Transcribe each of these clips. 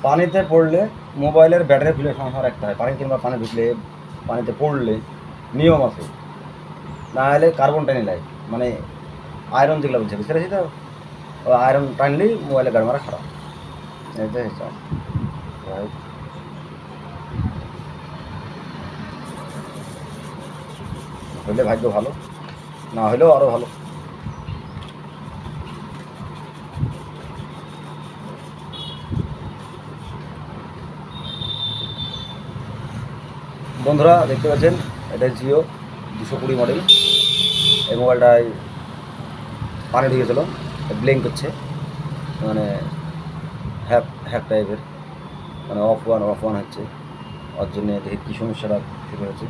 পানিতে পড়লে মোবাইলের ব্যাটারি ফুলে সমস্যা একটা হয়। পানি কিংবা পানি ঢুকলে, পানিতে পড়লে নিয়ম আছে, না হলে কার্বন টানি লাগে, মানে আয়রন যেগুলো বলছে, বুঝতে পেরেছি তো? ও আয়রন টানলেই মোবাইলে গাড় মারা খারাপ, এটাই হিসাব। হইলে ভাগ্য ভালো, না হলেও আরও ভালো। বন্ধুরা দেখতে পাচ্ছেন, এটা জিও 220 মডেল। এই মোবাইলটায় পানি ঢুকেছিল, ব্লিঙ্ক করছে, মানে হ্যাপ হ্যাপ টাইপের, মানে অফ ওয়ান হচ্ছে। ওর জন্যে দেখি কী সমস্যাটা শুরু হয়েছে।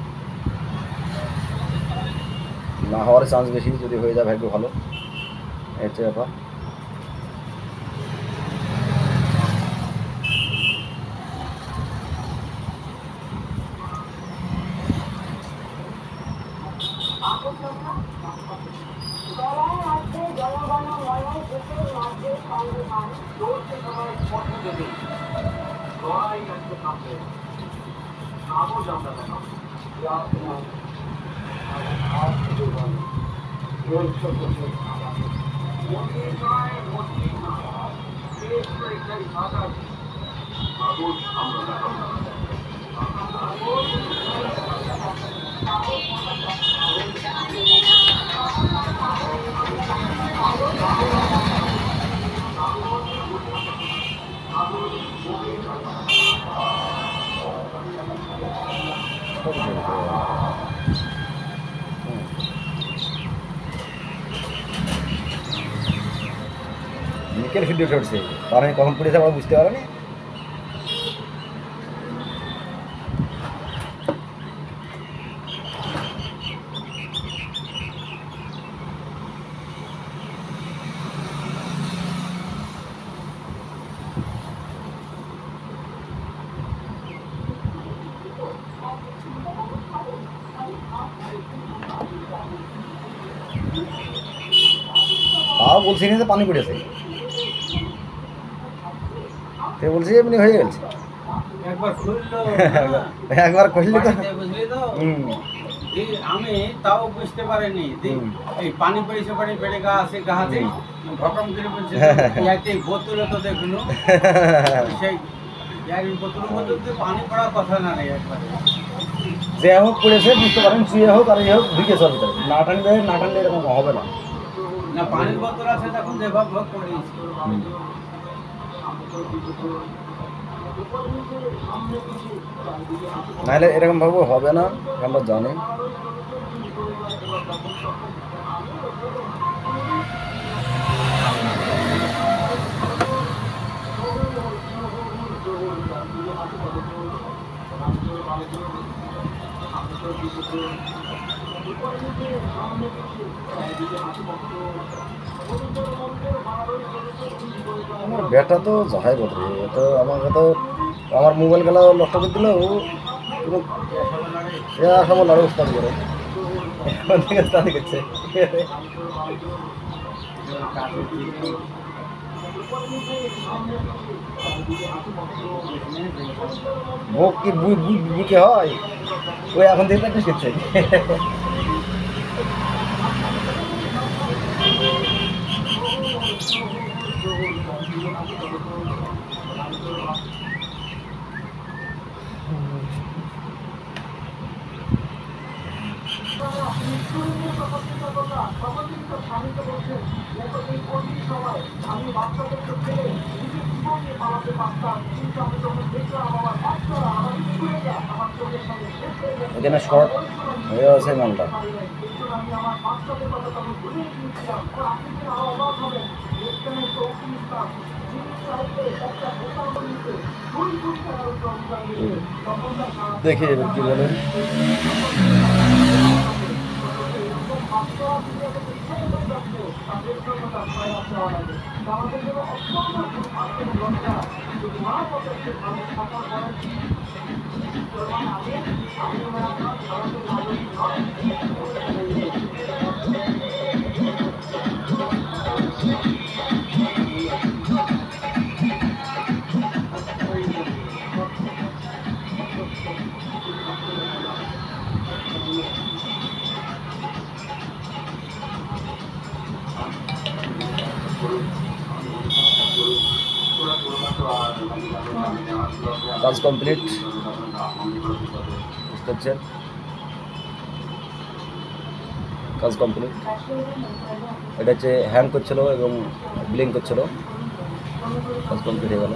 না হওয়ার চান্স বেশি, যদি হয়ে যায় ভাগ্য ভালো, এই হচ্ছে ব্যাপার। নিকেল ভিডিও চলছে, পানি কখন পড়েছে আমরা বুঝতে পারিনি। তাও বলছি না যে পানি পড়েছে, সে বলছি এমনি হয়ে গেছে। একবার খুললি তো, বুঝলি তো। আমি তাও বুঝতে পারিনি এই পানি পড়েছে, পানি বেড়ে গা আছে গাহাতে ঘটম করে বলছে ইয়াতে বোতলে তো দেখলো সেই বোতলের মধ্যে তো পানি পড়ার কথা না রে। একবারে যে হোক পড়েছে বুঝতে পারেন, শুয়ে হোক আর হোক ঢুকে চল, না টানলে এরকম হবে না। না পানির বোতল আছে তখন যেভাব ভাগ পড়েছে। নাহলে এরকম ভাবে হবে না, আমরা জানি। আমার ব্যাটা তো যাহাই বটে, তো আমাকে তো আমার মোবাইল গেলা নষ্ট করে দিল, সব লড়ে উস্তাদ করে উস্তাদ করছে। বুক কি বুকে হয়, ওই এখন থেকে প্র্যাকটিস করছে। এখানে শর্ট হয়ে আছে মালটা। দেখি এবার কি বলেন। কাজ কমপ্লিট, বুঝতে পারছেন, কাজ কমপ্লিট। এটা হচ্ছে হ্যাং করছিল এবং ব্লিঙ্ক করছিল, কাজ কমপ্লিট হয়ে গেল।